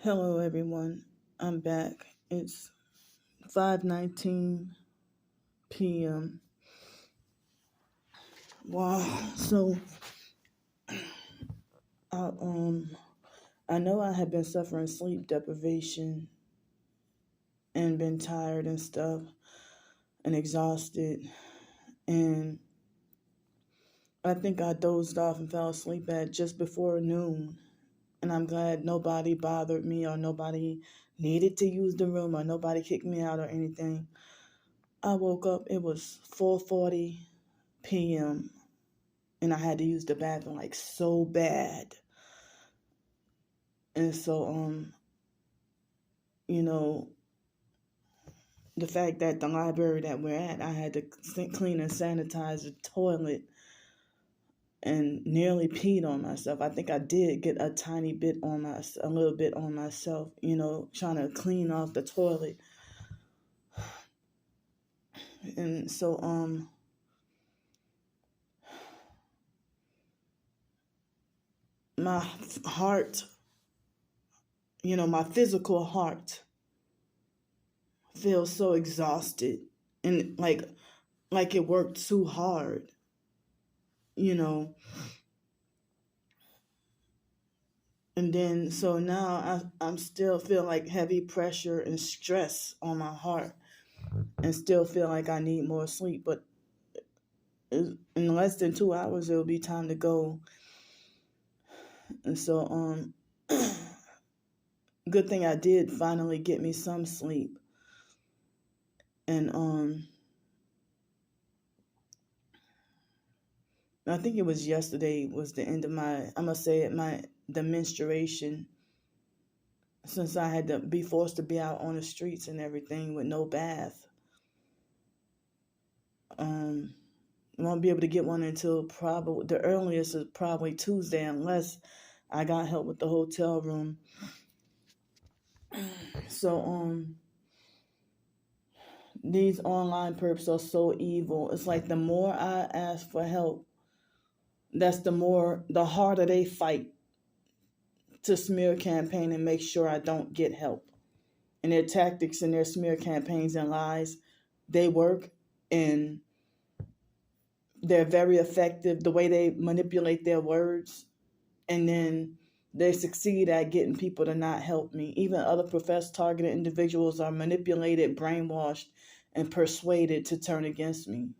Hello everyone, I'm back. It's 5:19 p.m. Wow. So I I know I have been suffering sleep deprivation and been tired and stuff and exhausted, and I think I dozed off and fell asleep at just before noon. And I'm glad nobody bothered me or nobody needed to use the room or nobody kicked me out or anything. I woke up, it was 4:40 p.m. and I had to use the bathroom like so bad. And so, you know, the fact that the library that we're at, I had to clean and sanitize the toilet and nearly peed on myself. I think I did get a little bit on myself, trying to clean off the toilet. And so, my heart, my physical heart feels so exhausted and like it worked too hard, and then so now I'm still feel like heavy pressure and stress on my heart and still feel like I need more sleep, but in less than 2 hours it'll be time to go. And so good thing I did finally get me some sleep. And I think it was yesterday was the end of the menstruation, since I had to be forced to be out on the streets and everything with no bath. Won't be able to get one until probably the earliest is probably Tuesday, unless I got help with the hotel room. So these online perps are so evil. It's like the more I ask for help, the harder they fight to smear campaign and make sure I don't get help. And their tactics and their smear campaigns and lies, they work, and they're very effective the way they manipulate their words, and then they succeed at getting people to not help me. Even other professed targeted individuals are manipulated, brainwashed, and persuaded to turn against me.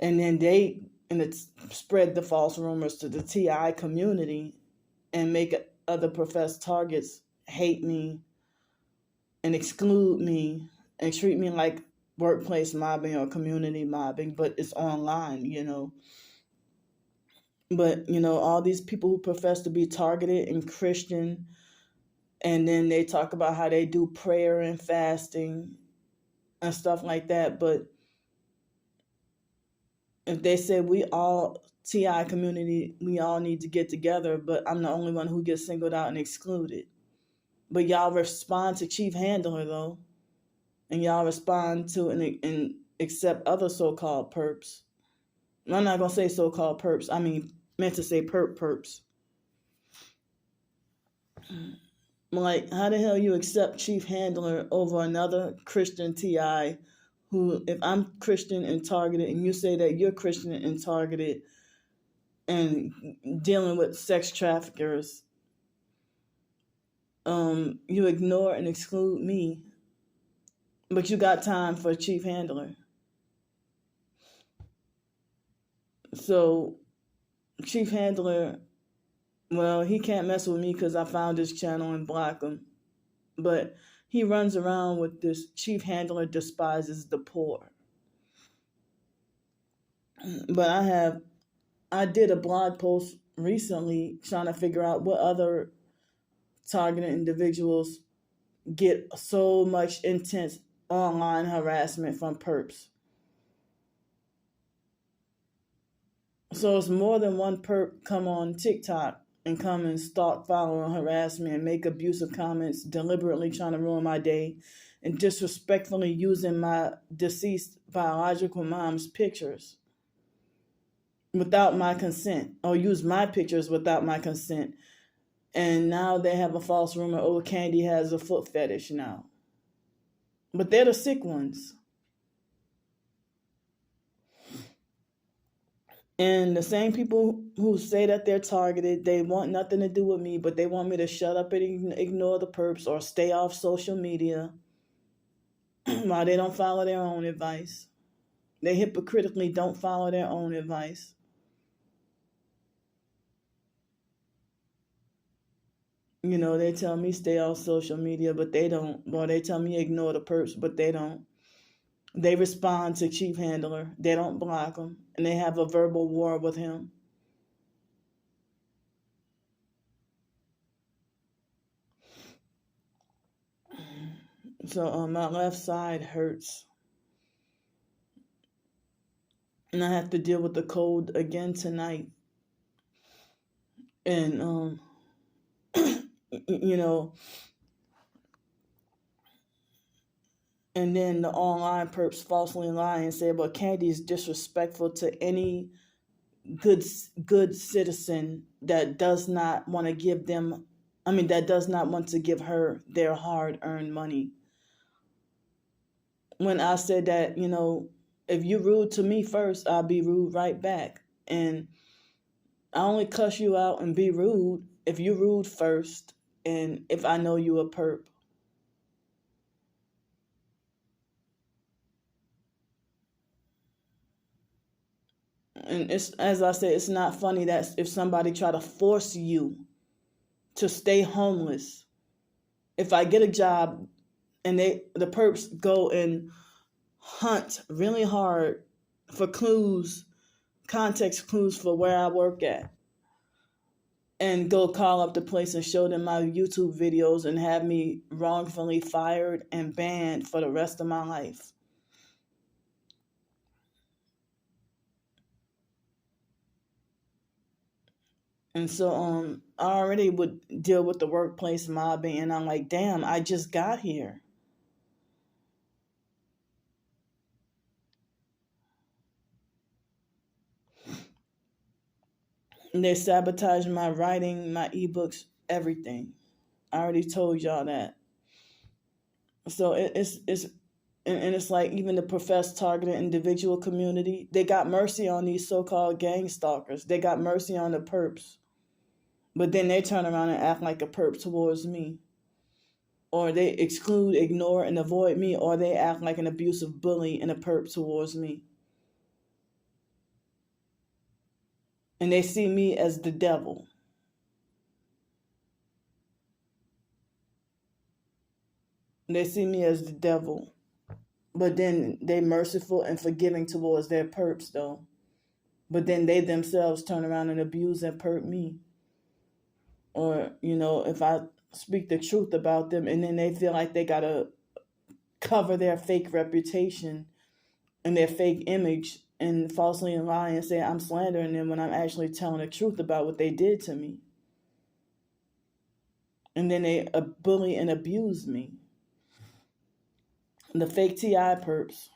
And then they spread the false rumors to the TI community and make other professed targets hate me and exclude me and treat me like workplace mobbing or community mobbing, but it's online, But, all these people who profess to be targeted and Christian, and then they talk about how they do prayer and fasting and stuff like that. But if they say we all, TI community, we all need to get together, but I'm the only one who gets singled out and excluded. But y'all respond to Chief Handler, though. And y'all respond to and accept other so-called perps. I'm not going to say so-called perps. I meant to say perps. Like, how the hell you accept Chief Handler over another Christian TI who, if I'm Christian and targeted and you say that you're Christian and targeted and dealing with sex traffickers, you ignore and exclude me, but you got time for Chief Handler. So Chief Handler, well, he can't mess with me because I found his channel and blocked him. But he runs around with this Chief Handler despises the poor. But I did a blog post recently trying to figure out what other targeted individuals get so much intense online harassment from perps. So it's more than one perp come on TikTok and come and stalk, follow, and harass me and make abusive comments, deliberately trying to ruin my day and disrespectfully using my deceased biological mom's pictures without my consent, or use my pictures without my consent. And now they have a false rumor, oh, Candy has a foot fetish now. But they're the sick ones. And the same people who say that they're targeted, they want nothing to do with me, but they want me to shut up and ignore the perps or stay off social media while they don't follow their own advice. They hypocritically don't follow their own advice. You know, they tell me stay off social media, but they don't. Or they tell me ignore the perps, but they don't. They respond to Chief Handler. They don't block him. And they have a verbal war with him. So my left side hurts. And I have to deal with the cold again tonight. And, you know, and then the online perps falsely lie and say, well, Candy is disrespectful to any good citizen that does not want to give them, that does not want to give her their hard-earned money. When I said that, you know, if you rude to me first, I'll be rude right back. And I only cuss you out and be rude if you rude first and if I know you a perp. And it's, as I said, it's not funny that if somebody try to force you to stay homeless, if I get a job and the perps go and hunt really hard for clues, context clues for where I work at, and go call up the place and show them my YouTube videos and have me wrongfully fired and banned for the rest of my life. And so I already would deal with the workplace mobbing, and I'm like, damn, I just got here. And they sabotage my writing, my ebooks, everything. I already told y'all that. So it's and it's like even the professed targeted individual community, they got mercy on these so-called gang stalkers. They got mercy on the perps. But then they turn around and act like a perp towards me. Or they exclude, ignore, and avoid me, or they act like an abusive bully and a perp towards me. And they see me as the devil. They see me as the devil. But then they merciful and forgiving towards their perps, though. But then they themselves turn around and abuse and perp me. Or, you know, if I speak the truth about them and then they feel like they got to cover their fake reputation and their fake image and falsely lie and say I'm slandering them when I'm actually telling the truth about what they did to me. And then they bully and abuse me. The fake TI perps.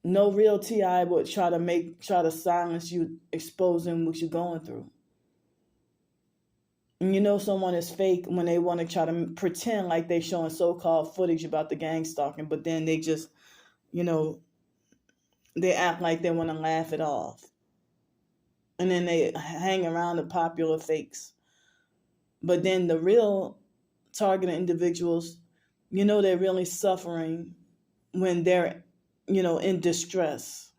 No real TI would try to silence you, exposing what you're going through. And you know someone is fake when they want to try to pretend like they're showing so-called footage about the gang stalking, but then they just, you know, they act like they want to laugh it off. And then they hang around the popular fakes. But then the real targeted individuals, you know, they're really suffering when they're, you know, in distress.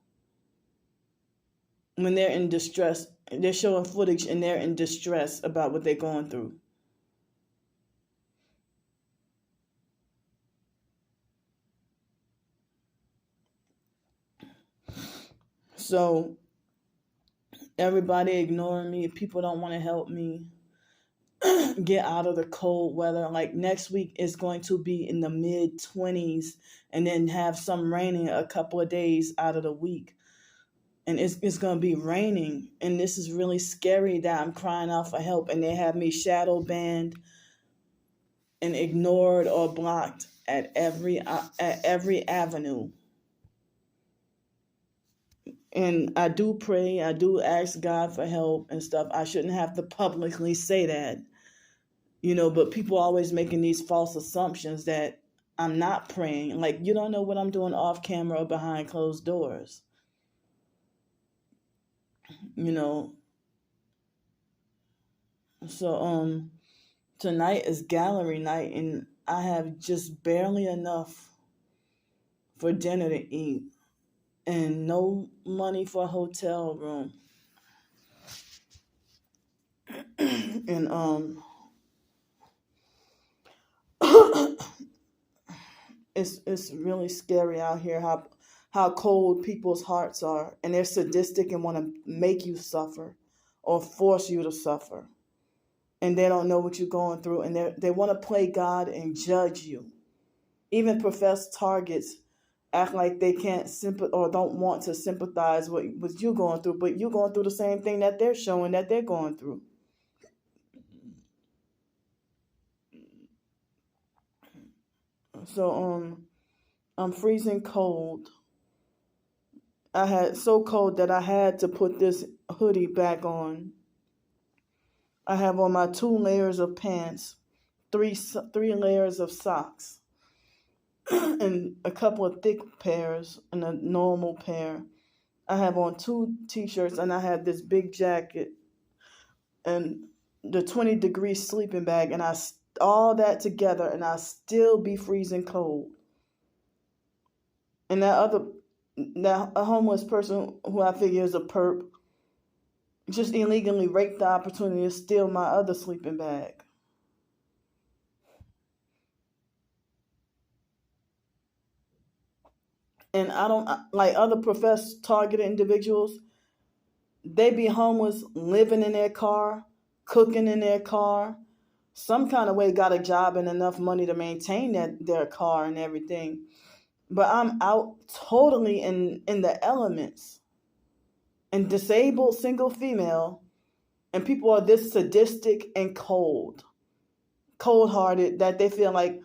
When they're in distress, they're showing footage and they're in distress about what they're going through. So everybody ignoring me, people don't want to help me get out of the cold weather. Like next week is going to be in the mid-20s and then have some raining a couple of days out of the week. And it's going to be raining. And this is really scary that I'm crying out for help. And they have me shadow banned and ignored or blocked at every avenue. And I do pray, I do ask God for help and stuff. I shouldn't have to publicly say that, but people always making these false assumptions that I'm not praying. Like, you don't know what I'm doing off camera or behind closed doors. So tonight is gallery night, and I have just barely enough for dinner to eat and no money for a hotel room. And it's really scary out here how cold people's hearts are, and they're sadistic and want to make you suffer or force you to suffer, and they don't know what you're going through, and they want to play God and judge you. Even professed targets act like they can't or don't want to sympathize with what you're going through, but you're going through the same thing that they're showing that they're going through. So I'm freezing cold. I had so cold that I had to put this hoodie back on. I have on my 2 layers of pants, three layers of socks, and a couple of thick pairs and a normal pair. I have on 2 t-shirts, and I have this big jacket and the 20-degree sleeping bag, and all that together, and I still be freezing cold. And a homeless person who I figure is a perp just illegally raped the opportunity to steal my other sleeping bag. And I don't like other professed targeted individuals. They be homeless, living in their car, cooking in their car, some kind of way got a job and enough money to maintain their car and everything. But I'm out totally in the elements, and disabled, single female, and people are this sadistic and cold-hearted that they feel like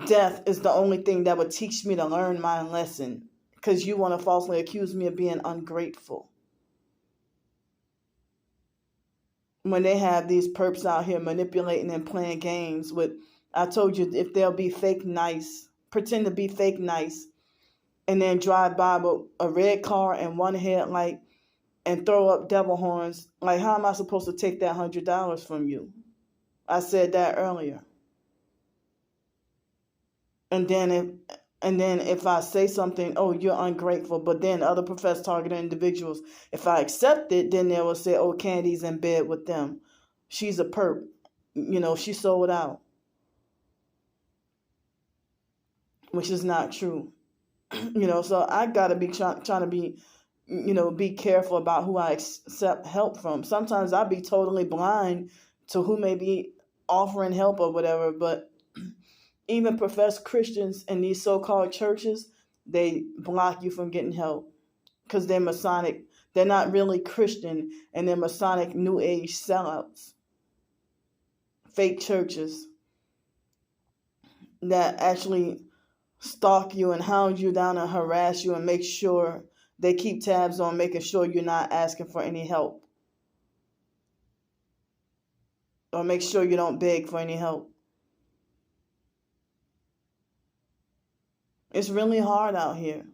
death is the only thing that would teach me to learn my lesson, because you want to falsely accuse me of being ungrateful. When they have these perps out here manipulating and playing games with, I told you, if they'll be fake nice, pretend to be fake nice, and then drive by with a red car and one headlight and throw up devil horns, like, how am I supposed to take that $100 from you? I said that earlier. And then if I say something, oh, you're ungrateful, but then other professed targeted individuals, if I accept it, then they will say, oh, Candy's in bed with them. She's a perp. She sold out. Which is not true. So I got to be trying to be, be careful about who I accept help from. Sometimes I'll be totally blind to who may be offering help or whatever, but even professed Christians in these so-called churches, they block you from getting help because they're Masonic. They're not really Christian, and they're Masonic New Age sellouts. Fake churches that actually stalk you and hound you down and harass you and make sure they keep tabs on making sure you're not asking for any help, or make sure you don't beg for any help. It's really hard out here.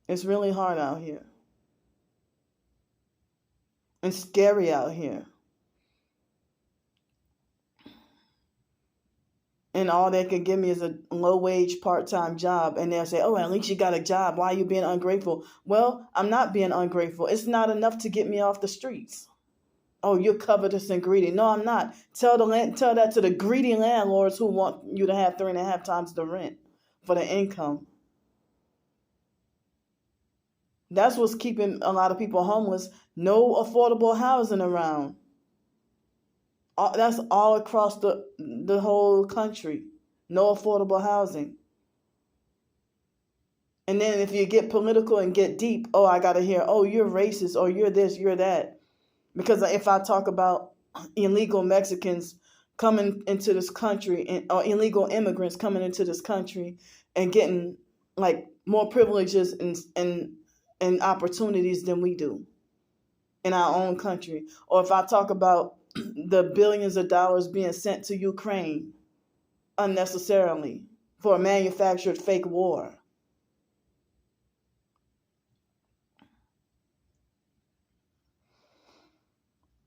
It's really hard out here. And scary out here. And all they could give me is a low-wage part-time job. And they'll say, oh, at least you got a job. Why are you being ungrateful? Well, I'm not being ungrateful. It's not enough to get me off the streets. Oh, you're covetous and greedy. No, I'm not. Tell that to the greedy landlords who want you to have 3.5 times the rent for the income. That's what's keeping a lot of people homeless. No affordable housing around. That's all across the whole country. No affordable housing. And then if you get political and get deep, oh, I got to hear, oh, you're racist, or you're this, you're that. Because if I talk about illegal Mexicans coming into this country, or illegal immigrants coming into this country and getting like more privileges and opportunities than we do in our own country. Or if I talk about the billions of dollars being sent to Ukraine unnecessarily for a manufactured fake war.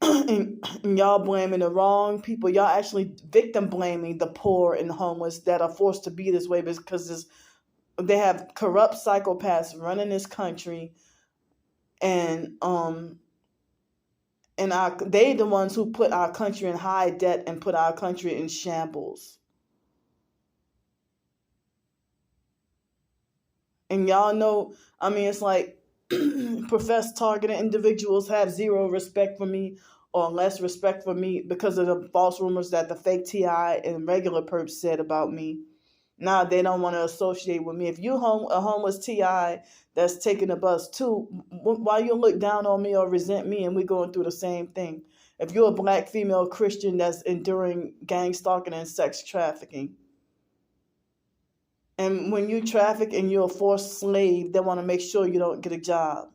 And y'all blaming the wrong people. Y'all actually victim blaming the poor and homeless that are forced to be this way because they have corrupt psychopaths running this country, and they the ones who put our country in high debt and put our country in shambles. And y'all know, I mean, it's like professed targeted individuals have zero respect for me or less respect for me because of the false rumors that the fake TI and regular perps said about me. Now they don't want to associate with me. If you a homeless TI that's taking the bus too, why you look down on me or resent me and we going through the same thing? If you're a black female Christian that's enduring gang stalking and sex trafficking, and when you traffic and you're a forced slave, they want to make sure you don't get a job.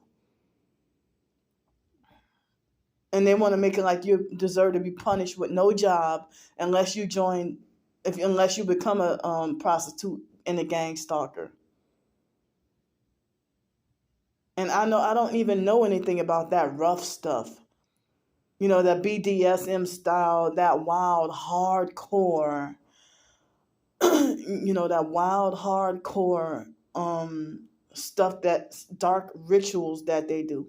And they want to make it like you deserve to be punished with no job unless you unless you become a prostitute and a gang stalker. And I don't even know anything about that rough stuff. That BDSM style, that wild hardcore, that wild hardcore stuff, that dark rituals that they do.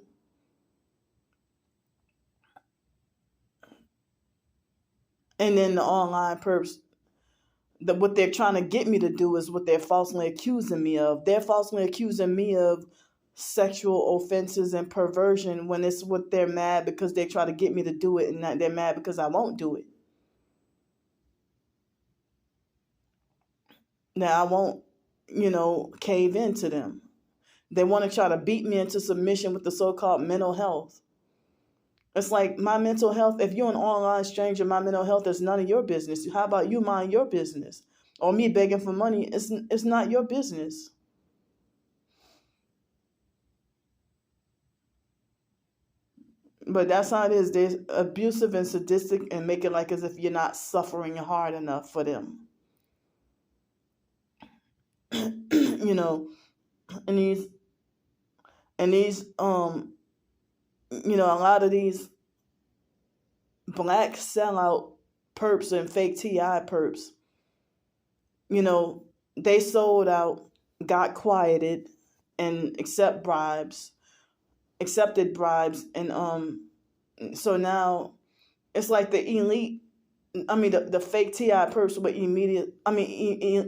And then the online perps, what they're trying to get me to do is what they're falsely accusing me of. They're falsely accusing me of sexual offenses and perversion when it's what they're mad because they try to get me to do it, and they're mad because I won't do it. Now I won't, cave into them. They want to try to beat me into submission with the so-called mental health. It's like my mental health, if you're an online stranger, my mental health is none of your business. How about you mind your business? Or me begging for money, it's not your business. But that's how it is. They're abusive and sadistic and make it like as if you're not suffering hard enough for them. And these a lot of these black sellout perps and fake TI perps, they sold out, got quieted, and accepted bribes, and so now it's like the elite. I mean, the fake TI perps with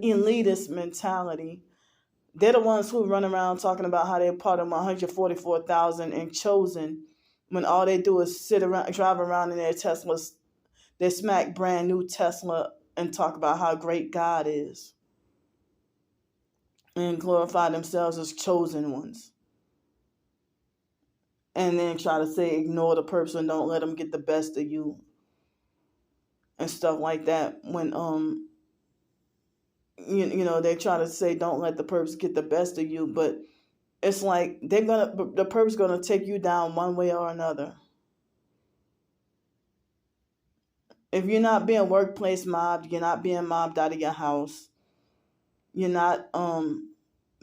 elitist mentality. They're the ones who run around talking about how they're part of 144,000 and chosen, when all they do is drive around in their Teslas. They smack brand new Tesla and talk about how great God is and glorify themselves as chosen ones. And then try to say ignore the person, don't let them get the best of you and stuff like that. When they try to say don't let the perps get the best of you, but it's like the perps gonna take you down one way or another. If you're not being workplace mobbed, you're not being mobbed out of your house, you're not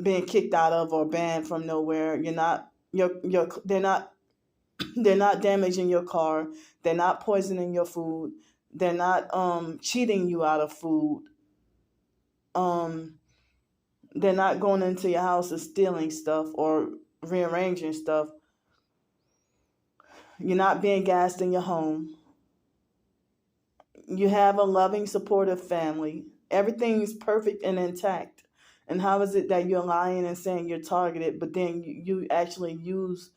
being kicked out of or banned from nowhere, they're not damaging your car, they're not poisoning your food, they're not cheating you out of food, they're not going into your house and stealing stuff or rearranging stuff, you're not being gassed in your home, you have a loving, supportive family, everything's perfect and intact. And how is it that you're lying and saying you're targeted, but then you actually use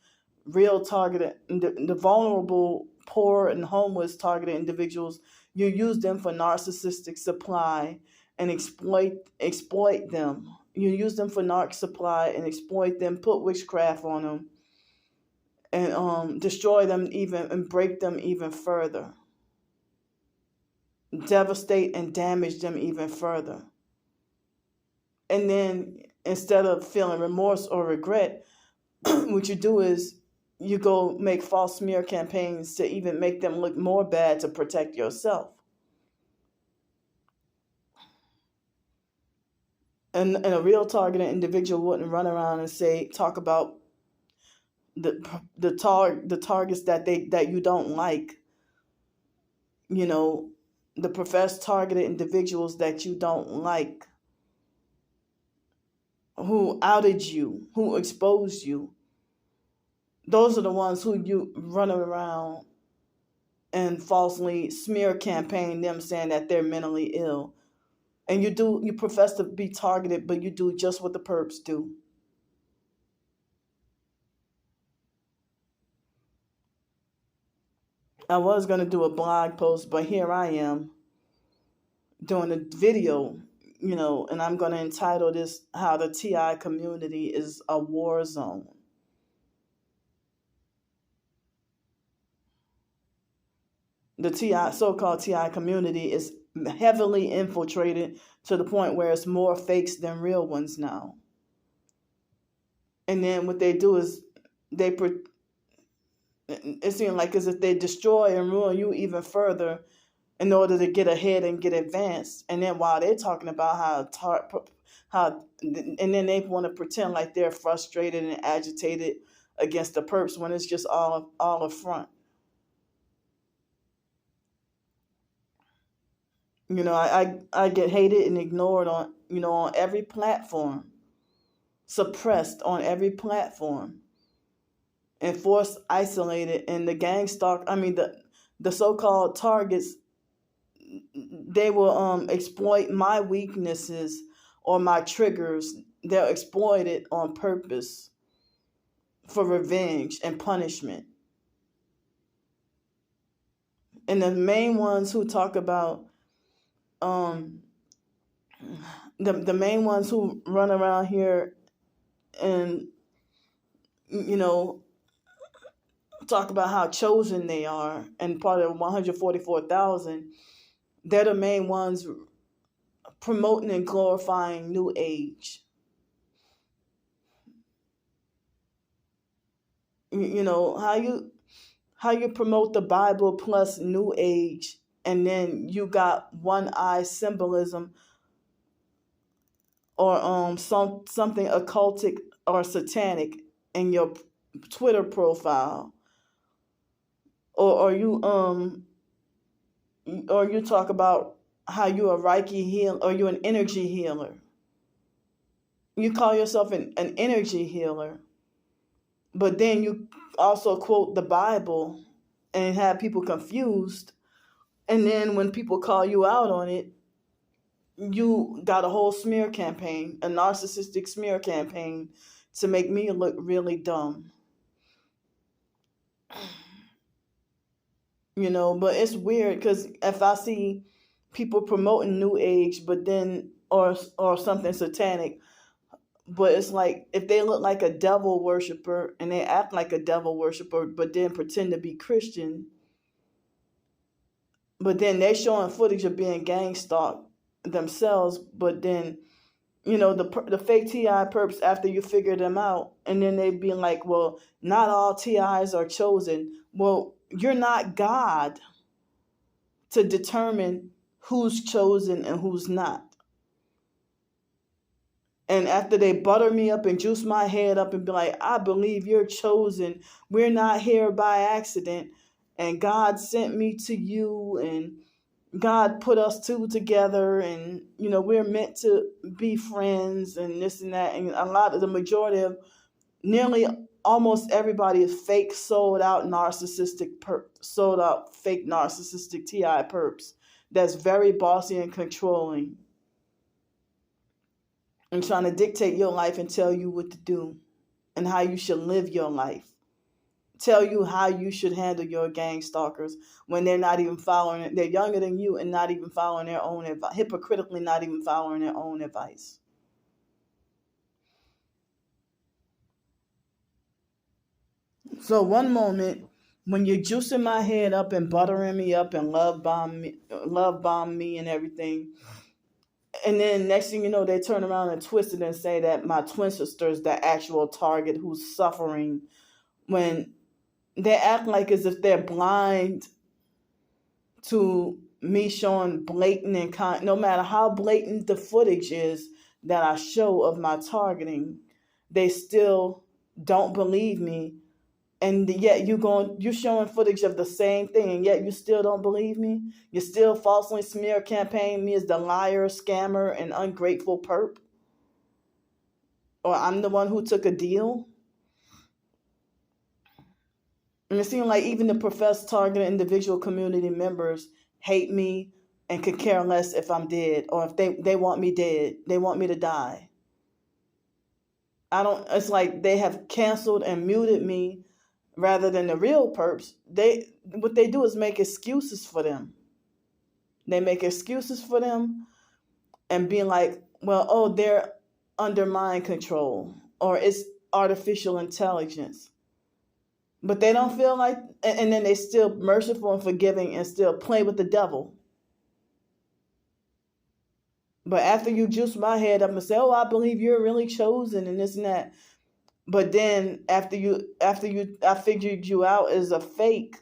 real targeted, the vulnerable, poor, and homeless targeted individuals, you use them for narcissistic supply and exploit them. You use them for narc supply and exploit them, put witchcraft on them, and destroy them even and break them even further. Devastate and damage them even further. And then instead of feeling remorse or regret, what you do is you go make false smear campaigns to even make them look more bad to protect yourself. And a real targeted individual wouldn't run around and talk about the targets that you don't like, the professed targeted individuals that you don't like, who outed you, who exposed you. Those are the ones who you run around and falsely smear campaign them, saying that they're mentally ill. And you profess to be targeted, but you do just what the perps do. I was going to do a blog post, but here I am doing a video, and I'm going to entitle this How the TI Community is a War Zone. The so-called TI community is heavily infiltrated to the point where it's more fakes than real ones now. And then what they do is it seems like as if they destroy and ruin you even further in order to get ahead and get advanced. And then while they're talking about and then they want to pretend like they're frustrated and agitated against the perps when it's just all a front. I get hated and ignored on every platform, suppressed on every platform, and forced isolated. And the the so-called targets, they will exploit my weaknesses or my triggers. They'll exploit it on purpose for revenge and punishment. And the main ones who talk about the main ones who run around here and talk about how chosen they are and part of 144,000, they're the main ones promoting and glorifying New Age. How you promote the Bible plus New Age, and then you got one eye symbolism or something occultic or satanic in your Twitter profile, or you talk about how you a Reiki healer or you an energy healer. You call yourself an energy healer, but then you also quote the Bible and have people confused. And then when people call you out on it, you got a whole smear campaign, a narcissistic smear campaign to make me look really dumb. But it's weird because if I see people promoting New Age, but then or something satanic, but it's like if they look like a devil worshiper and they act like a devil worshiper, but then pretend to be Christian, but then they're showing footage of being gang stalked themselves, but then the fake TI perps, after you figure them out, and then they be like, well, not all TIs are chosen. Well, you're not God to determine who's chosen and who's not. And after they butter me up and juice my head up and be like, I believe you're chosen. We're not here by accident. And God sent me to you, and God put us two together, and we're meant to be friends and this and that. And the majority of nearly almost everybody is fake, sold out fake narcissistic TI perps that's very bossy and controlling and trying to dictate your life and tell you what to do and how you should live your life. Tell you how you should handle your gang stalkers when they're not even following it. They're younger than you and not even following their own advice, hypocritically not even following their own advice. So one moment when you're juicing my head up and buttering me up and love bomb me and everything, And then next thing you know, they turn around and twist it and say that my twin sister is the actual target who's suffering, when they act like as if they're blind to me showing blatant and no matter how blatant the footage is that I show of my targeting, they still don't believe me. And yet you're showing footage of the same thing, and yet you still don't believe me. You still falsely smear campaign me as the liar, scammer, and ungrateful perp, or I'm the one who took a deal. And it seems like even the professed targeted individual community members hate me and could care less if I'm dead, or if they want me dead. They want me to die. It's like they have canceled and muted me rather than the real perps. What they do is make excuses for them. They make excuses for them and being like, well, oh, they're under mind control, or it's artificial intelligence. But they don't feel like, and then they still merciful and forgiving and still play with the devil. But after you juice my head up and say, oh, I believe you're really chosen and this and that. But then after I figured you out as a fake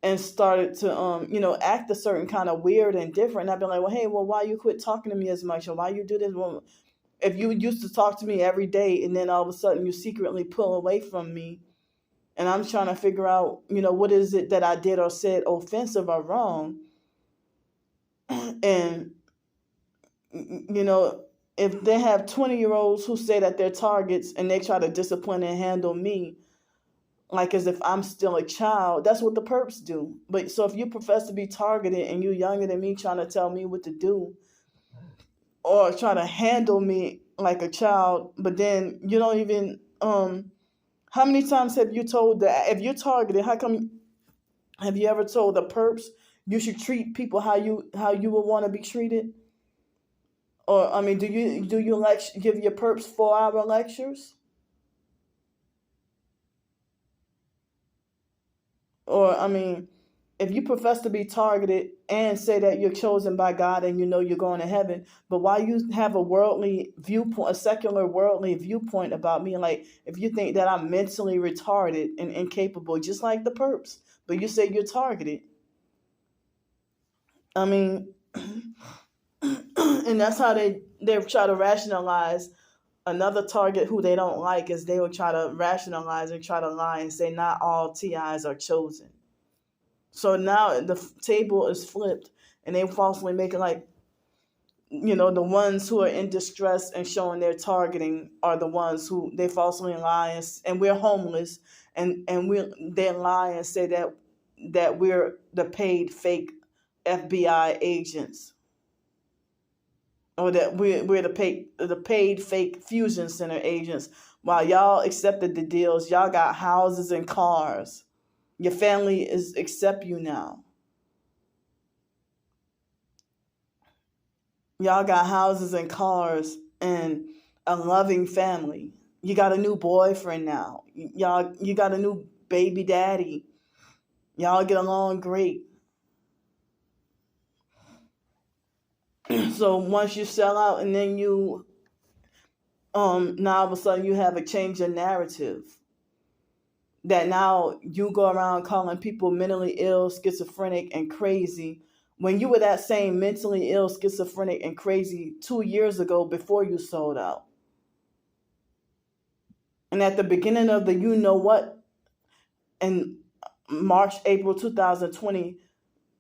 and started to, act a certain kind of weird and different. I'd be like, well, hey, well, why you quit talking to me as much? Or why you do this? Well, if you used to talk to me every day and then all of a sudden you secretly pull away from me, and I'm trying to figure out, what is it that I did or said offensive or wrong. And, if they have 20-year-olds who say that they're targets and they try to discipline and handle me like as if I'm still a child, that's what the perps do. But so if you profess to be targeted and you're younger than me trying to tell me what to do or try to handle me like a child, but then you don't even, how many times have you told that if you're targeted, have you ever told the perps you should treat people how you would want to be treated? Or do you give your perps 4-hour lectures? Or if you profess to be targeted and say that you're chosen by God and you're going to heaven, but why you have a worldly viewpoint, a secular worldly viewpoint about me, like if you think that I'm mentally retarded and incapable, just like the perps, but you say you're targeted. And that's how they try to rationalize another target who they don't like, is they will try to rationalize and try to lie and say not all TIs are chosen. So now the table is flipped and they falsely make it like, the ones who are in distress and showing their targeting are the ones who they falsely lie and we're homeless and they lie and say that we're the paid fake FBI agents, or that we're the paid fake fusion center agents, while y'all accepted the deals. Y'all got houses and cars. Your family accept you now. Y'all got houses and cars and a loving family. You got a new boyfriend now. You got a new baby daddy. Y'all get along great. So once you sell out and then you now all of a sudden you have a change in narrative, that now you go around calling people mentally ill, schizophrenic, and crazy, when you were that same mentally ill, schizophrenic, and crazy 2 years ago before you sold out. And at the beginning of the what in March, April 2020,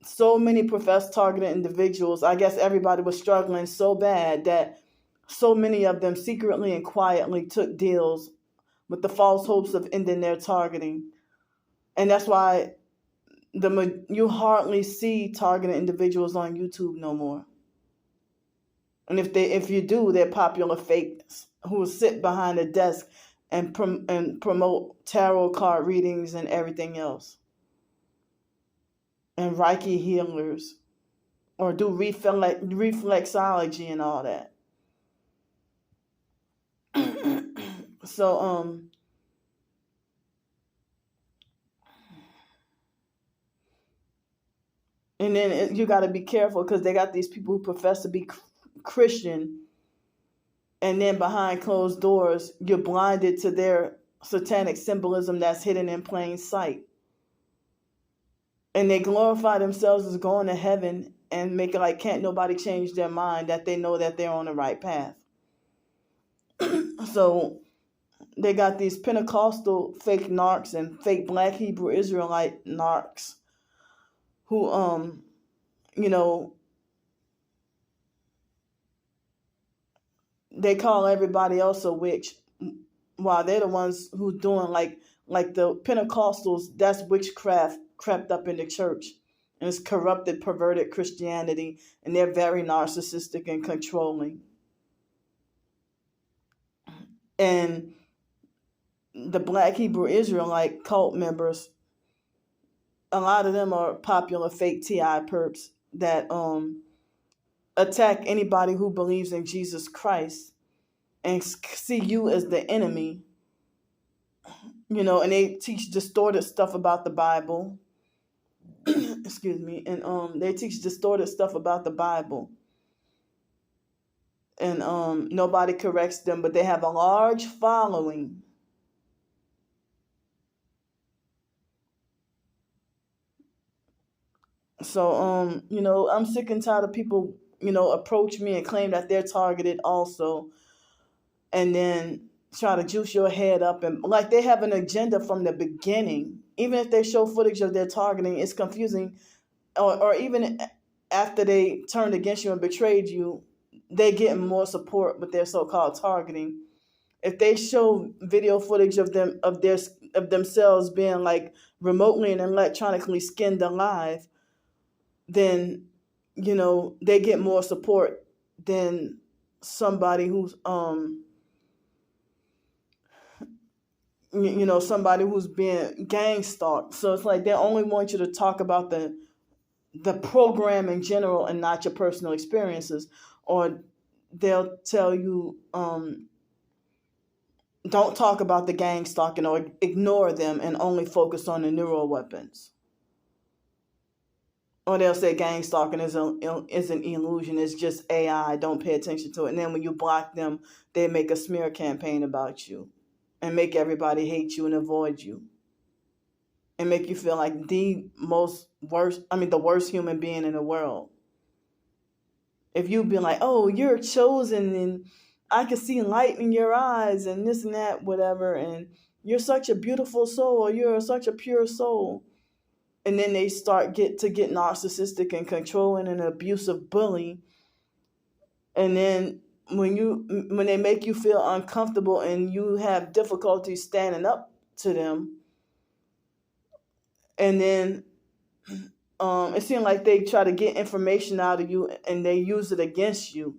so many professed targeted individuals, I guess everybody was struggling so bad that so many of them secretly and quietly took deals with the false hopes of ending their targeting. And that's why you hardly see targeted individuals on YouTube no more. And if you do, they're popular fakes who sit behind a desk and promote tarot card readings and everything else, and Reiki healers, or do reflexology and all that. So And then you got to be careful because they got these people who profess to be Christian, and then behind closed doors, you're blinded to their satanic symbolism that's hidden in plain sight. And they glorify themselves as going to heaven and make it like can't nobody change their mind that they know that they're on the right path. So they got these Pentecostal fake narcs and fake Black Hebrew Israelite narcs who, they call everybody else a witch, while they're the ones who's doing like the Pentecostals. That's witchcraft crept up in the church, and it's corrupted, perverted Christianity, and they're very narcissistic and controlling. And the Black Hebrew Israelite cult members, a lot of them are popular fake TI perps that attack anybody who believes in Jesus Christ and see you as the enemy, and they teach distorted stuff about the Bible. Excuse me. And they teach distorted stuff about the Bible. And nobody corrects them, but they have a large following. So, I'm sick and tired of people, approach me and claim that they're targeted also, and then try to juice your head up, and like they have an agenda from the beginning. Even if they show footage of their targeting, it's confusing. Or even after they turned against you and betrayed you, they get more support with their so-called targeting. If they show video footage of themselves being like remotely and electronically skinned alive, then they get more support than somebody who's somebody who's being gang stalked. So it's like they only want you to talk about the program in general and not your personal experiences. Or they'll tell you don't talk about the gang stalking, or ignore them and only focus on the neural weapons. Or they'll say gang stalking is an illusion. It's just AI. Don't pay attention to it. And then when you block them, they make a smear campaign about you and make everybody hate you and avoid you, and make you feel like the worst human being in the world. If you've been like, oh, you're chosen and I can see light in your eyes and this and that, whatever, and you're such a beautiful soul, or you're such a pure soul. And then they start get narcissistic and controlling and abusive bully. And then when they make you feel uncomfortable and you have difficulty standing up to them, and then it seems like they try to get information out of you and they use it against you.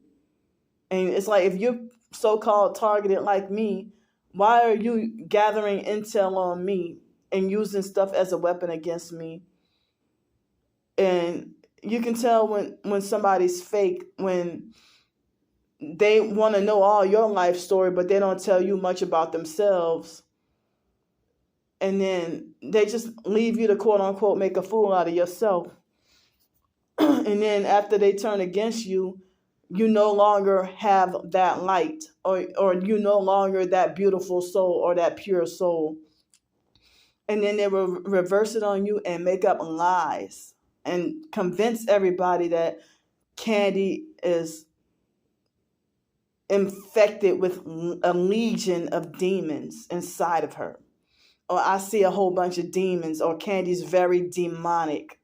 And it's like, if you're so-called targeted like me, why are you gathering intel on me and using stuff as a weapon against me? And you can tell when somebody's fake when they want to know all your life story, but they don't tell you much about themselves. And then they just leave you to quote unquote make a fool out of yourself. And then after they turn against you, you no longer have that light, or you no longer that beautiful soul or that pure soul. And then they will reverse it on you and make up lies and convince everybody that Candy is infected with a legion of demons inside of her. Or I see a whole bunch of demons, or Candy's very demonic.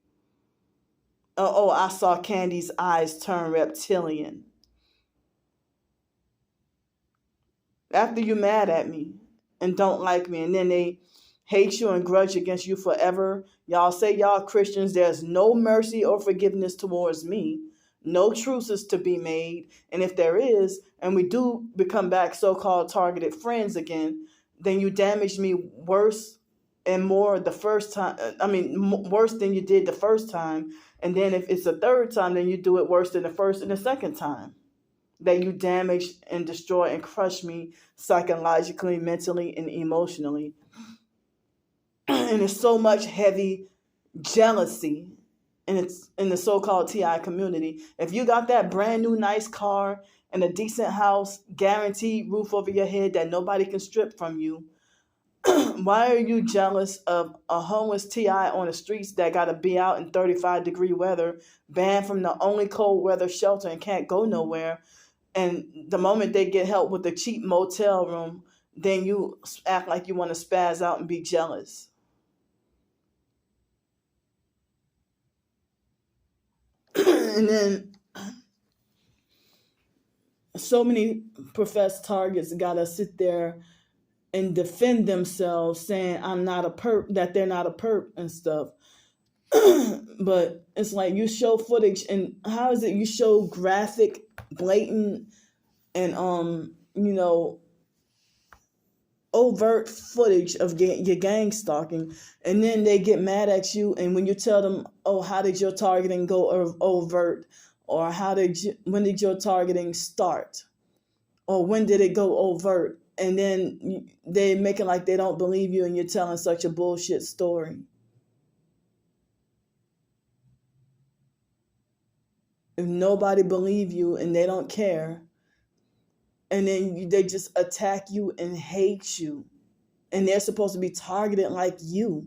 Oh, I saw Candy's eyes turn reptilian. After you're mad at me and don't like me, and then they hate you and grudge against you forever. Y'all say y'all Christians, there's no mercy or forgiveness towards me. No truce is to be made. And if there is, and we do become back so-called targeted friends again, then you damaged me worse and more the first time. Worse than you did the first time. And then if it's a third time, then you do it worse than the first and the second time. That you damage and destroy and crush me psychologically, mentally, and emotionally. And there's so much heavy jealousy and it's in the so-called TI community. If you got that brand new nice car and a decent house, guaranteed roof over your head that nobody can strip from you, why are you jealous of a homeless TI on the streets that got to be out in 35-degree weather, banned from the only cold weather shelter and can't go nowhere? And the moment they get help with a cheap motel room, then you act like you want to spaz out and be jealous. And then so many professed targets got to sit there and defend themselves saying I'm not a perp, that they're not a perp and stuff. But it's like you show footage, and how is it you show graphic, blatant, and overt footage of your gang stalking, and then they get mad at you, and when you tell them, oh, how did your targeting go overt, or when did your targeting start, or when did it go overt, and then they make it like they don't believe you, and you're telling such a bullshit story. If nobody believe you and they don't care, and then they just attack you and hate you, and they're supposed to be targeted like you.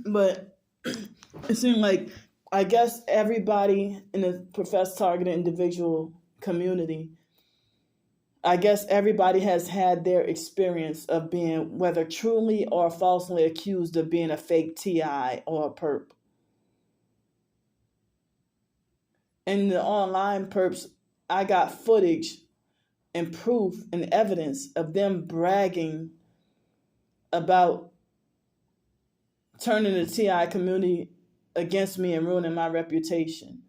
But it seemed like, I guess everybody in the professed targeted individual community, I guess everybody has had their experience of being, whether truly or falsely accused of being a fake TI or a perp. In the online perps, I got footage and proof and evidence of them bragging about turning the TI community against me and ruining my reputation.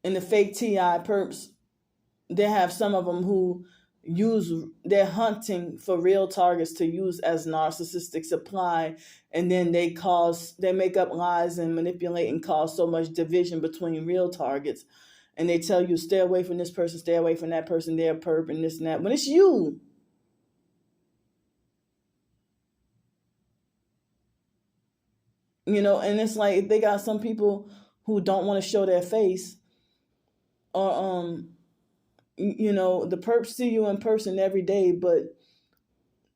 In the fake TI perps, they have some of them who they're hunting for real targets to use as narcissistic supply, and then they make up lies and manipulate and cause so much division between real targets, and they tell you, stay away from this person, stay away from that person, they're a perp and this and that, when it's you. And it's like they got some people who don't want to show their face, or the perps see you in person every day, but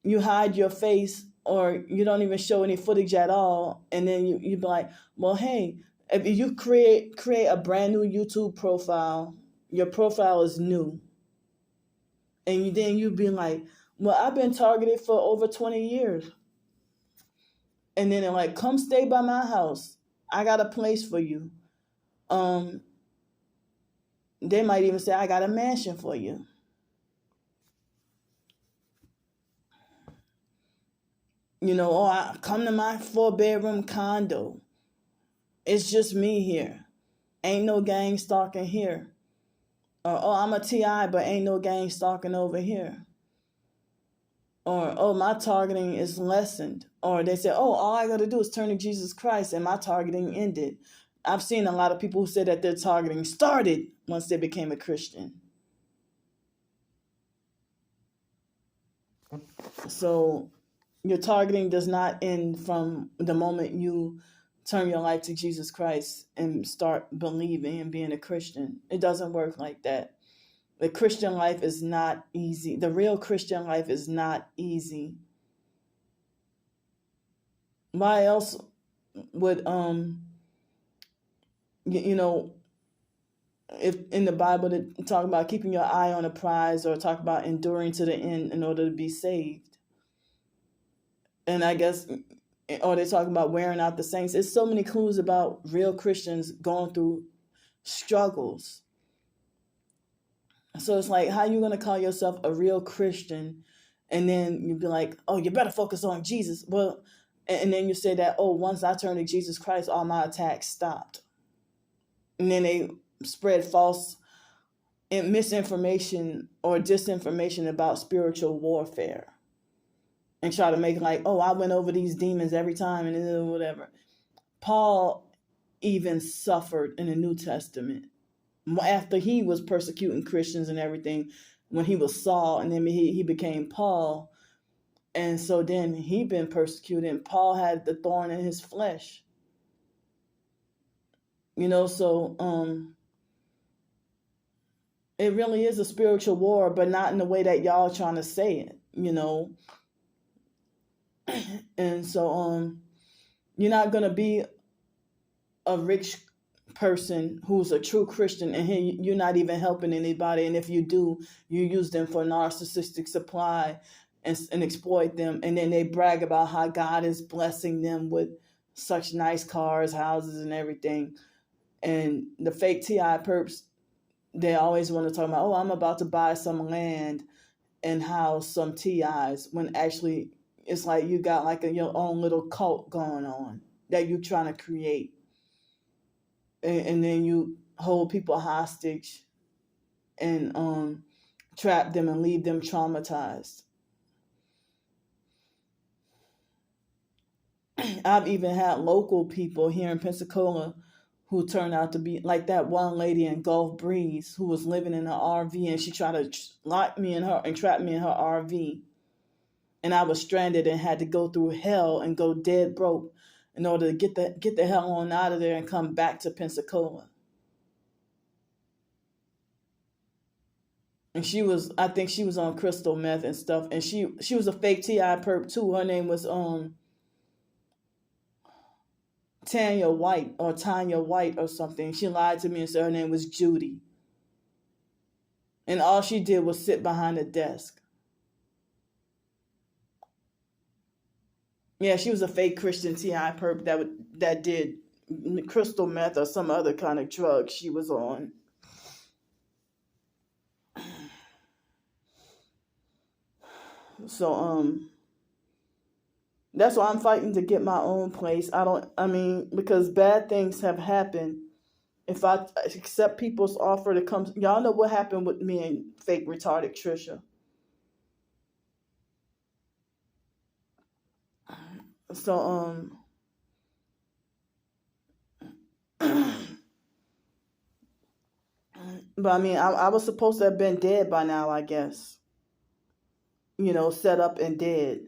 you hide your face, or you don't even show any footage at all. And then you be like, well, hey, if you create a brand new YouTube profile, your profile is new. And then you be like, well, I've been targeted for over 20 years. And then they're like, come stay by my house. I got a place for you. They might even say, I got a mansion for you. I come to my 4-bedroom condo. It's just me here. Ain't no gang stalking here. Or, I'm a TI, but ain't no gang stalking over here. Or, my targeting is lessened. Or they say, all I got to do is turn to Jesus Christ and my targeting ended. I've seen a lot of people who say that their targeting started once they became a Christian. So your targeting does not end from the moment you turn your life to Jesus Christ and start believing and being a Christian. It doesn't work like that. The Christian life is not easy. The real Christian life is not easy. Why else would, if in the Bible they talk about keeping your eye on a prize, or talk about enduring to the end in order to be saved? And I guess, or they talk about wearing out the saints. There's so many clues about real Christians going through struggles. So it's like, how are you going to call yourself a real Christian, and then you'd be like, oh, you better focus on Jesus. Well, and then you say that, oh, once I turned to Jesus Christ, all my attacks stopped. And then they spread false and misinformation or disinformation about spiritual warfare, and try to make like, oh, I went over these demons every time and whatever. Paul even suffered in the New Testament after he was persecuting Christians and everything, when he was Saul, and then he became Paul. And so then he been persecuted, and Paul had the thorn in his flesh. So it really is a spiritual war, but not in the way that y'all trying to say it, And so you're not gonna be a rich person who's a true Christian, and you're not even helping anybody. And if you do, you use them for narcissistic supply and exploit them. And then they brag about how God is blessing them with such nice cars, houses, and everything. And the fake TI perps, they always want to talk about, oh, I'm about to buy some land and house some TIs, when actually it's like you got like your own little cult going on that you're trying to create. And then you hold people hostage and trap them and leave them traumatized. I've even had local people here in Pensacola who turned out to be like that one lady in Gulf Breeze who was living in her RV, and she tried to lock me in her and trap me in her RV. And I was stranded and had to go through hell and go dead broke in order to get the hell on out of there and come back to Pensacola. And I think she was on crystal meth and stuff. And she was a fake TI perp too. Her name was Tanya White or something. She lied to me and said her name was Judy. And all she did was sit behind a desk. Yeah, she was a fake Christian TI perp that did crystal meth or some other kind of drug she was on. So that's why I'm fighting to get my own place. Because bad things have happened. If I accept people's offer to come, y'all know what happened with me and fake retarded Trisha. So but I was supposed to have been dead by now, I guess. Set up and dead.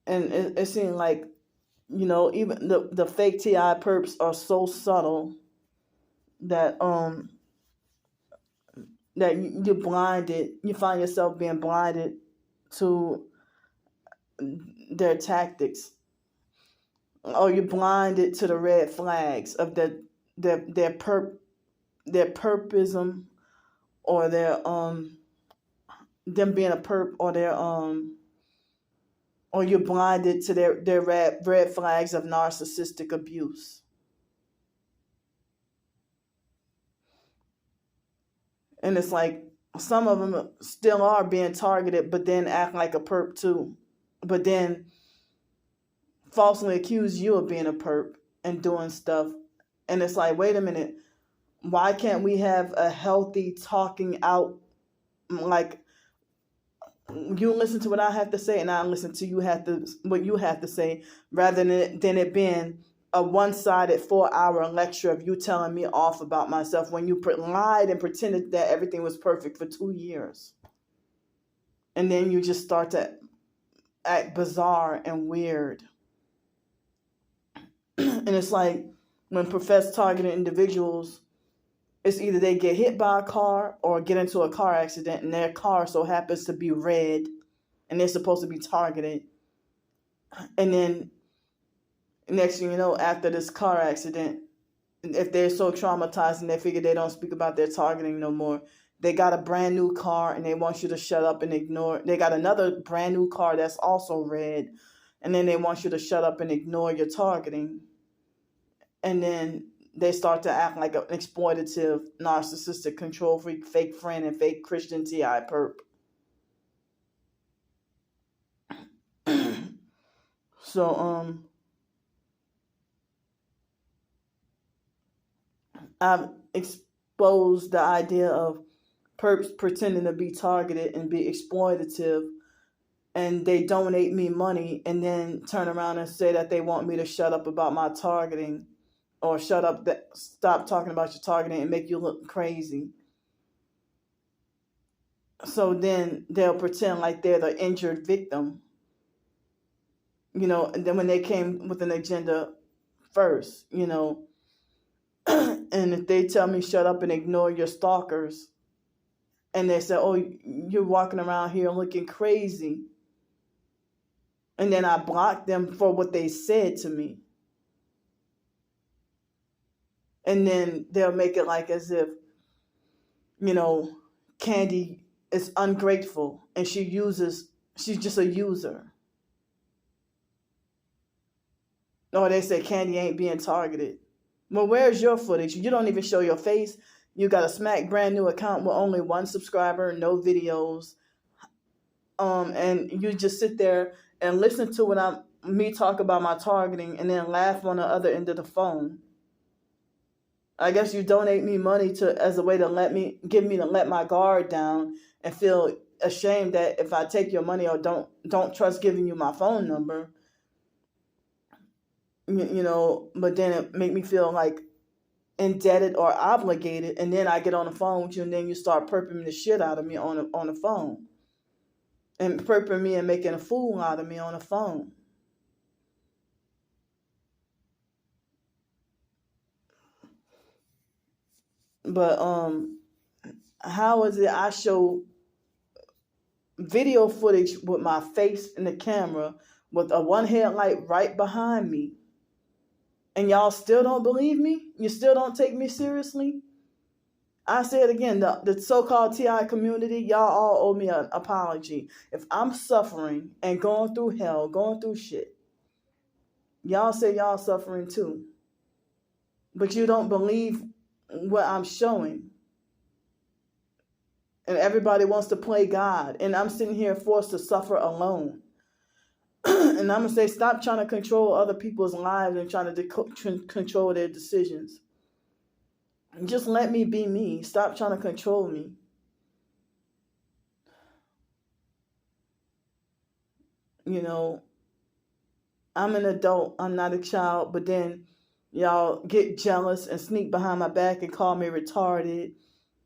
And it seemed like, even the fake TI perps are so subtle that that you're blinded. You find yourself being blinded to their tactics, or you're blinded to the red flags of their perpism, or their them being a perp, or their or you're blinded to their red flags of narcissistic abuse. And it's like some of them still are being targeted, but then act like a perp too. But then falsely accuse you of being a perp and doing stuff. And it's like, wait a minute, why can't we have a healthy talking out? Like, you listen to what I have to say, and I listen to what you have to say, rather than it being a one-sided 4-hour lecture of you telling me off about myself when you lied and pretended that everything was perfect for 2 years. And then you just start to act bizarre and weird. And it's like when professed targeted individuals, it's either they get hit by a car or get into a car accident, and their car so happens to be red and they're supposed to be targeted. And then next thing you know, after this car accident, if they're so traumatized and they figure they don't speak about their targeting no more, they got a brand new car and they want you to shut up and ignore. They got another brand new car that's also red, and then they want you to shut up and ignore your targeting. And then they start to act like an exploitative, narcissistic, control freak, fake friend, and fake Christian TI perp. So I've exposed the idea of perps pretending to be targeted and be exploitative, and they donate me money and then turn around and say that they want me to shut up about my targeting, or stop talking about your targeting and make you look crazy. So then they'll pretend like they're the injured victim, and then when they came with an agenda first, and if they tell me shut up and ignore your stalkers, and they say, oh, you're walking around here looking crazy, and then I block them for what they said to me, and then they'll make it like as if, Candy is ungrateful and she's just a user. Or they say Candy ain't being targeted. Well, where's your footage? You don't even show your face. You got a smack brand new account with only 1 subscriber, no videos. And you just sit there and listen to me talk about my targeting and then laugh on the other end of the phone. I guess you donate me money as a way to let my guard down and feel ashamed that if I take your money or don't trust giving you my phone number, but then it make me feel like indebted or obligated, and then I get on the phone with you, and then you start perping the shit out of me on the phone, and perping me and making a fool out of me on the phone. But how is it I show video footage with my face in the camera with a 1 headlight right behind me, and y'all still don't believe me? You still don't take me seriously? I say it again, the so-called TI community, y'all all owe me an apology. If I'm suffering and going through hell, going through shit, y'all say y'all suffering too. But you don't believe what I'm showing. And everybody wants to play God. And I'm sitting here forced to suffer alone. And I'm going to say, stop trying to control other people's lives and trying to control their decisions. Just let me be me. Stop trying to control me. I'm an adult. I'm not a child. But then y'all get jealous and sneak behind my back and call me retarded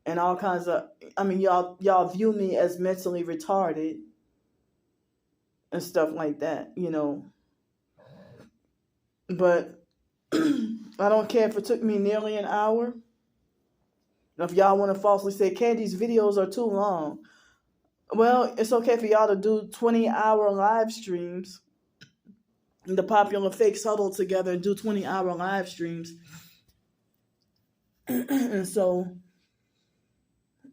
and all kinds of, y'all view me as mentally retarded and stuff like that, But I don't care if it took me nearly an hour. If y'all want to falsely say Candy's videos are too long, well, it's okay for y'all to do 20-hour live streams. The popular fakes huddle together and do 20-hour live streams. And so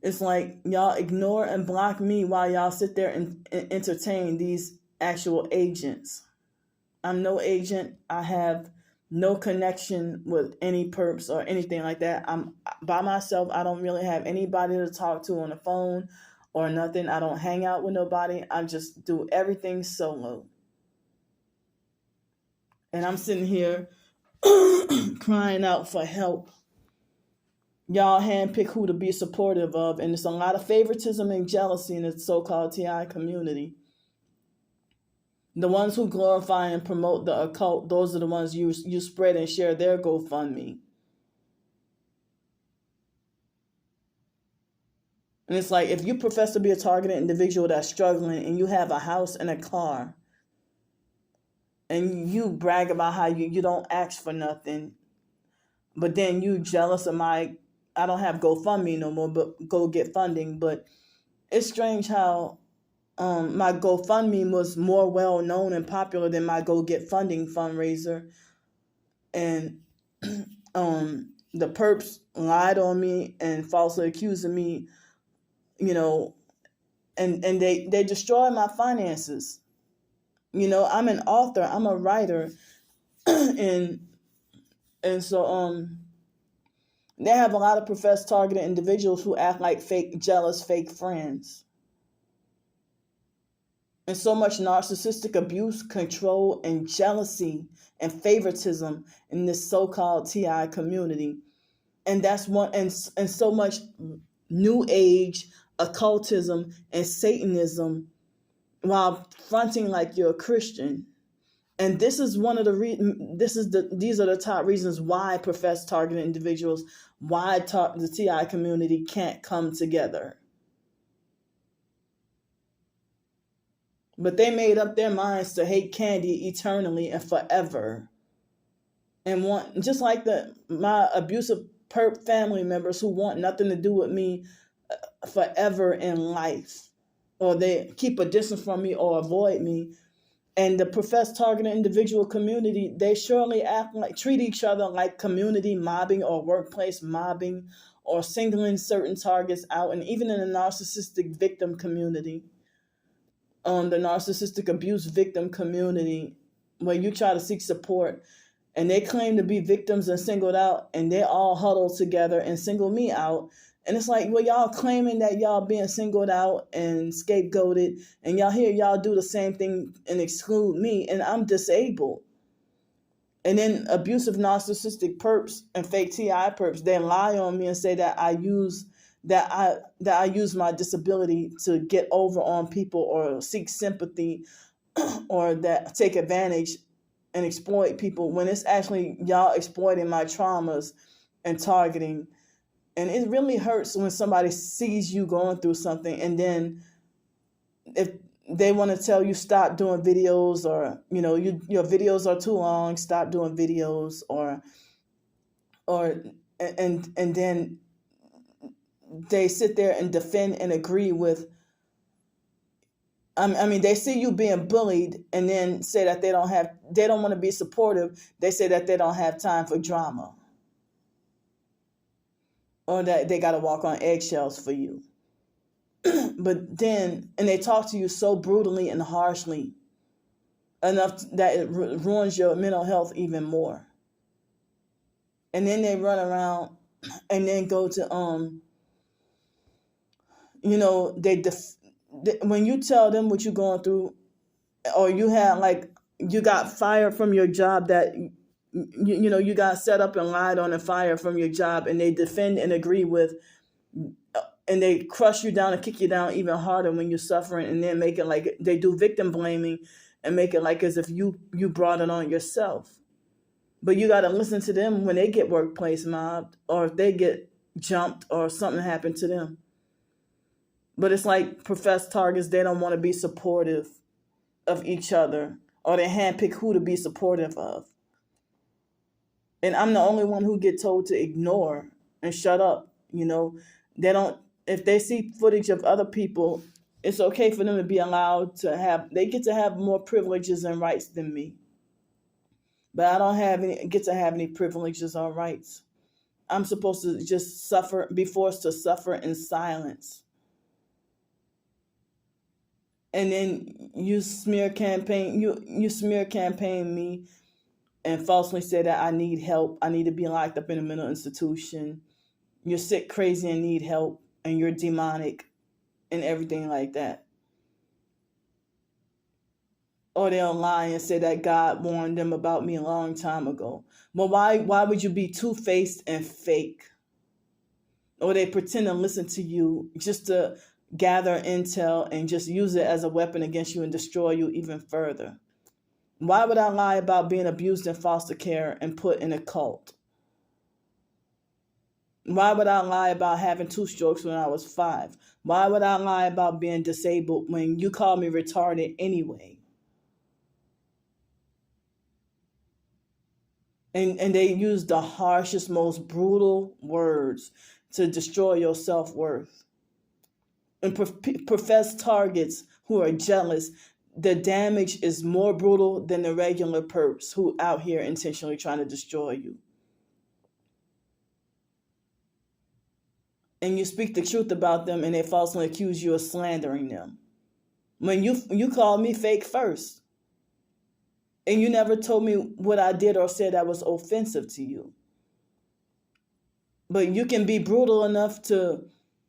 it's like y'all ignore and block me while y'all sit there and entertain these actual agents. I'm no agent. I have no connection with any perps or anything like that. I'm by myself. I don't really have anybody to talk to on the phone or nothing. I don't hang out with nobody. I just do everything solo. And I'm sitting here crying out for help. Y'all handpick who to be supportive of, and there's a lot of favoritism and jealousy in the so-called TI community. The ones who glorify and promote the occult, those are the ones you spread and share their GoFundMe. And it's like, if you profess to be a targeted individual that's struggling and you have a house and a car, and you brag about how you don't ask for nothing, but then you jealous of I don't have GoFundMe no more, but go get funding. But it's strange how my GoFundMe was more well known and popular than my Go Get Funding fundraiser. And the perps lied on me and falsely accusing me, and they destroyed my finances. I'm an author, I'm a writer, and so they have a lot of professed targeted individuals who act like fake, jealous, fake friends. And so much narcissistic abuse, control, and jealousy and favoritism in this so-called TI community. And that's one, and so much new age occultism and Satanism while fronting like you're a Christian. And this is one of the these are the top reasons why professed targeted individuals, why the TI community can't come together. But they made up their minds to hate Candy eternally and forever. And want, just like my abusive perp family members who want nothing to do with me forever in life, or they keep a distance from me or avoid me. And the professed targeted individual community, they surely treat each other like community mobbing or workplace mobbing, or singling certain targets out. And even in the narcissistic victim community, the narcissistic abuse victim community, where you try to seek support and they claim to be victims and singled out, and they all huddle together and single me out. And it's like, well, y'all claiming that y'all being singled out and scapegoated, and y'all do the same thing and exclude me, and I'm disabled. And then abusive narcissistic perps and fake TI perps, they lie on me and say that I use my disability to get over on people or seek sympathy, or that take advantage and exploit people, when it's actually y'all exploiting my traumas and targeting. And it really hurts when somebody sees you going through something, and then if they want to tell you stop doing videos, or your videos are too long, stop doing videos, or and then they sit there and defend and agree with. I mean, they see you being bullied and then say that they don't want to be supportive. They say that they don't have time for drama, or that they got to walk on eggshells for you. But then, and they talk to you so brutally and harshly enough that it ruins your mental health even more. And then they run around and then go to, when you tell them what you're going through, or you got fired from your job, that you got set up and lied on and fired from your job, and they defend and agree with, and they crush you down and kick you down even harder when you're suffering, and then make it like they do victim blaming and make it like as if you brought it on yourself. But you got to listen to them when they get workplace mobbed, or if they get jumped or something happened to them. But it's like professed targets, they don't want to be supportive of each other, or they handpick who to be supportive of. And I'm the only one who get told to ignore and shut up. They don't, if they see footage of other people, it's okay for them to be allowed to they get to have more privileges and rights than me. But I don't get to have any privileges or rights. I'm supposed to just be forced to suffer in silence. And then you smear campaign me and falsely say that I need help. I need to be locked up in a mental institution. You're sick, crazy, and need help, and you're demonic and everything like that. Or they'll lie and say that God warned them about me a long time ago. Well, why would you be two-faced and fake? Or they pretend to listen to you just to gather intel and just use it as a weapon against you and destroy you even further. Why would I lie about being abused in foster care and put in a cult? Why would I lie about having 2 strokes when I was 5? Why would I lie about being disabled when you called me retarded anyway? And they use the harshest, most brutal words to destroy your self-worth. And professed targets who are jealous, the damage is more brutal than the regular perps who out here intentionally trying to destroy you. And you speak the truth about them, and they falsely accuse you of slandering them. When you called me fake first, and you never told me what I did or said that was offensive to you. But you can be brutal enough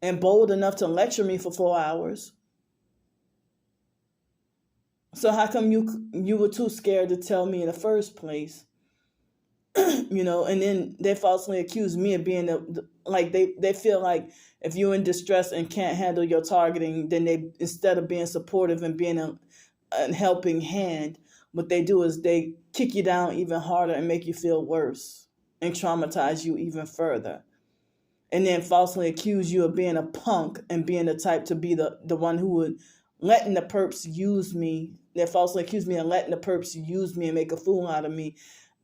and bold enough to lecture me for 4 hours. So how come you were too scared to tell me in the first place? And then they falsely accuse me of being they feel like if you're in distress and can't handle your targeting, then they, instead of being supportive and being a helping hand, what they do is they kick you down even harder and make you feel worse and traumatize you even further. And then falsely accuse you of being a punk and being the type to be the one who would letting the perps use me. They falsely accuse me of letting the perps use me and make a fool out of me.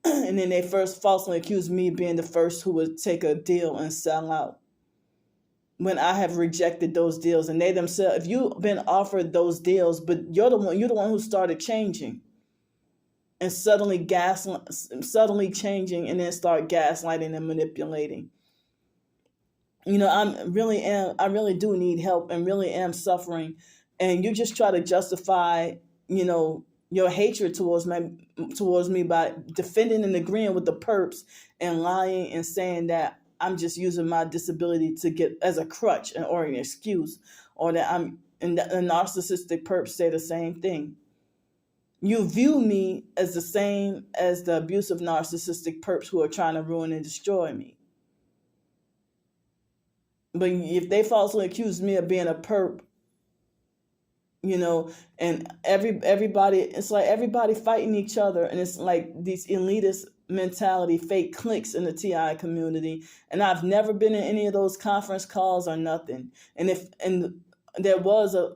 And then they first falsely accuse me of being the first who would take a deal and sell out, when I have rejected those deals. And they themselves, if you've been offered those deals, but you're the one who started changing and suddenly changing, and then start gaslighting and manipulating. I really do need help and really am suffering. And you just try to justify, your hatred towards me by defending and agreeing with the perps and lying and saying that I'm just using my disability to get as a crutch or an excuse, or that and the narcissistic perps say the same thing. You view me as the same as the abusive narcissistic perps who are trying to ruin and destroy me. But if they falsely accuse me of being a perp, and everybody, it's like everybody fighting each other, and it's like these elitist mentality, fake cliques in the TI community. And I've never been in any of those conference calls or nothing. And there was a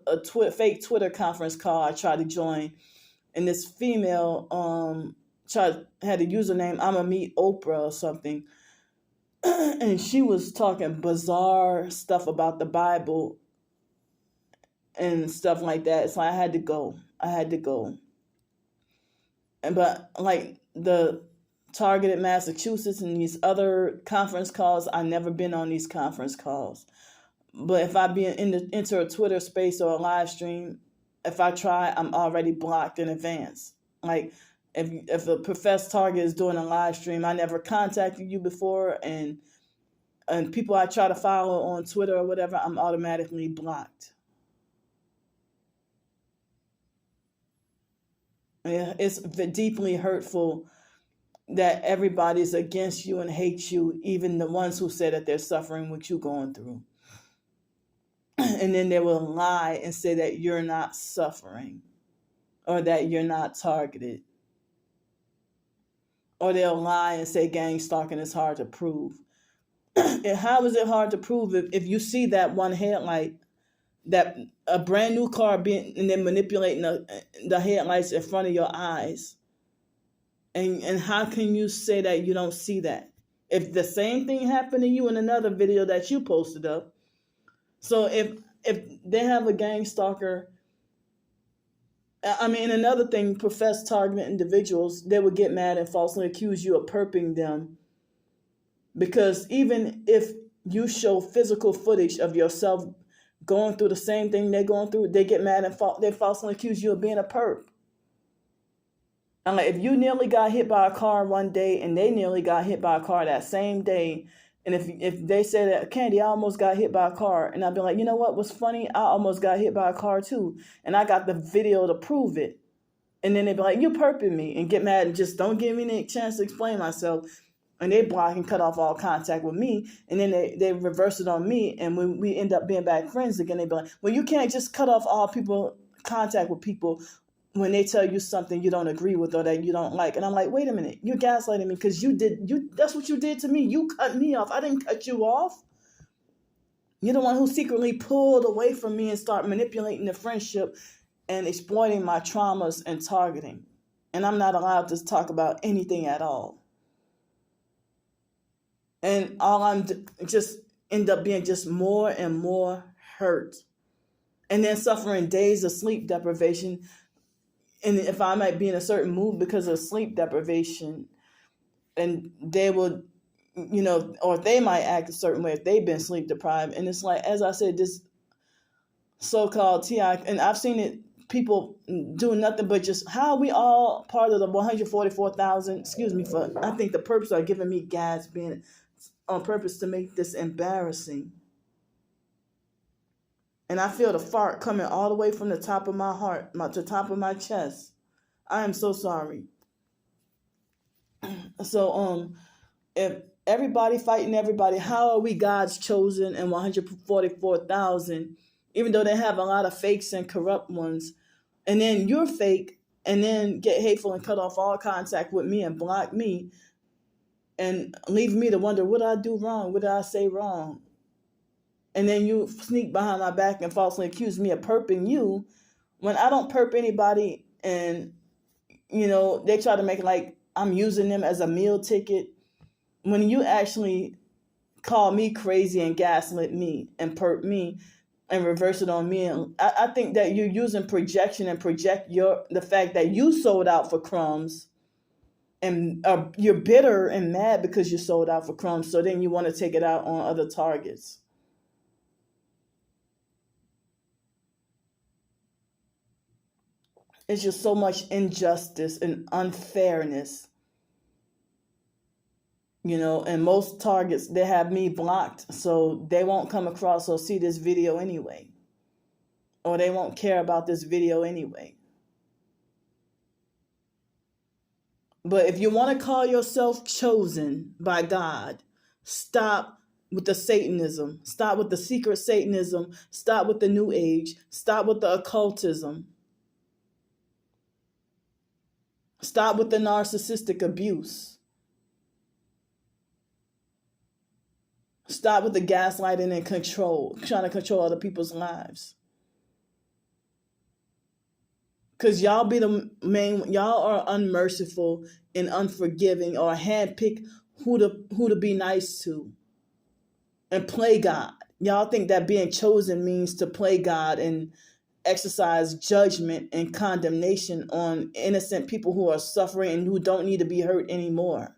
fake Twitter conference call I tried to join, and this female had a username, I'ma meet Oprah or something. And she was talking bizarre stuff about the Bible and stuff like that. So I had to go. But like the targeted Massachusetts and these other conference calls, I've never been on these conference calls. But if I enter a Twitter space or a live stream, if I try, I'm already blocked in advance. Like if a professed target is doing a live stream, I never contacted you before, and people I try to follow on Twitter or whatever, I'm automatically blocked. Yeah, it's deeply hurtful that everybody's against you and hates you, even the ones who say that they're suffering what you're going through. And then they will lie and say that you're not suffering, or that you're not targeted. Or they'll lie and say gang stalking is hard to prove. And how is it hard to prove if you see that one headlight, that a brand new car and then manipulating the headlights in front of your eyes? And how can you say that you don't see that? If the same thing happened to you in another video that you posted up. So if they have a gang stalker, another thing, professed targeted individuals, they would get mad and falsely accuse you of perping them. Because even if you show physical footage of yourself going through the same thing they're going through, they get mad and they falsely accuse you of being a perp. And like, if you nearly got hit by a car one day and they nearly got hit by a car that same day, and if they say that, Candy, I almost got hit by a car, and I'd be like, you know what was funny? I almost got hit by a car too, and I got the video to prove it. And then they'd be like, you perping me, and get mad and just don't give me any chance to explain myself. And they block and cut off all contact with me, and then they reverse it on me, and when we end up being back friends again, they be like, well, you can't just cut off all contact with people when they tell you something you don't agree with or that you don't like. And I'm like, wait a minute, you're gaslighting me because that's what you did to me. You cut me off. I didn't cut you off. You're the one who secretly pulled away from me and started manipulating the friendship and exploiting my traumas and targeting. And I'm not allowed to talk about anything at all. And all I'm just end up being just more and more hurt. And then suffering days of sleep deprivation. And if I might be in a certain mood because of sleep deprivation, and they will, or they might act a certain way if they've been sleep deprived. And it's like, as I said, this so-called TI, and I've seen it, people doing nothing but just, how are we all part of the 144,000, I think the perps are giving me gas being on purpose to make this embarrassing. And I feel the fart coming all the way from the top of my heart, to the top of my chest. I am so sorry. So, if everybody fighting everybody, how are we God's chosen and 144,000, even though they have a lot of fakes and corrupt ones, and then you're fake, and then get hateful and cut off all contact with me and block me, and leave me to wonder, what did I do wrong? What did I say wrong? And then you sneak behind my back and falsely accuse me of perping you. When I don't perp anybody and, they try to make it like I'm using them as a meal ticket, when you actually call me crazy and gaslit me and perp me and reverse it on me, and I think that you're using projection and project the fact that you sold out for crumbs, and you're bitter and mad because you sold out for crumbs, so then you want to take it out on other targets. It's just so much injustice and unfairness. And most targets, they have me blocked, so they won't come across or see this video anyway. Or they won't care about this video anyway. But if you want to call yourself chosen by God, stop with the Satanism. Stop with the secret Satanism. Stop with the New Age. Stop with the occultism. Stop with the narcissistic abuse. Stop with the gaslighting and control, trying to control other people's lives. Because y'all y'all are unmerciful and unforgiving, or handpick who to be nice to and play God. Y'all think that being chosen means to play God and exercise judgment and condemnation on innocent people who are suffering and who don't need to be hurt anymore.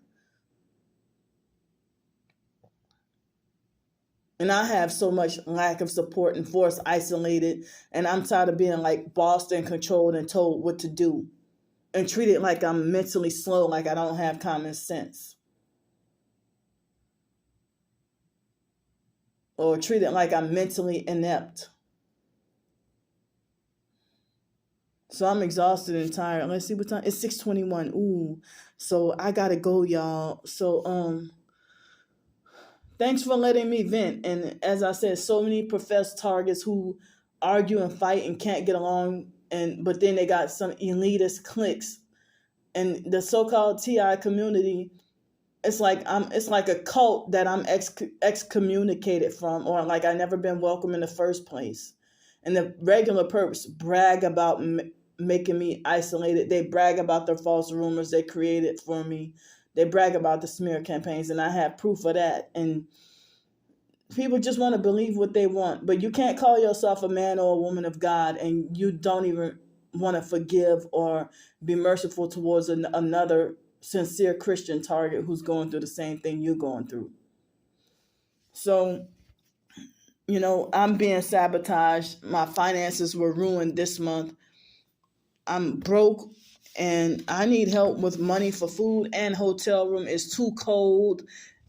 And I have so much lack of support and forced isolated, and I'm tired of being like bossed and controlled and told what to do and treated like I'm mentally slow, like I don't have common sense. Or treated like I'm mentally inept. So I'm exhausted and tired. Let's see what time. It's 6:21. Ooh. So I gotta go, y'all. So thanks for letting me vent. And as I said, so many professed targets who argue and fight and can't get along, but then they got some elitist cliques. And the so-called TI community, it's like a cult that I'm excommunicated from, or like I never been welcome in the first place. And the regular perps brag about making me isolated. They brag about the false rumors they created for me. They brag about the smear campaigns, and I have proof of that. And people just want to believe what they want. But you can't call yourself a man or a woman of God, and you don't even want to forgive or be merciful towards another sincere Christian target who's going through the same thing you're going through. So, I'm being sabotaged. My finances were ruined this month. I'm broke and I need help with money for food and hotel room. It's too cold,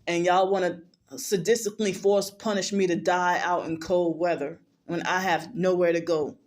and y'all want to sadistically punish me to die out in cold weather when I have nowhere to go.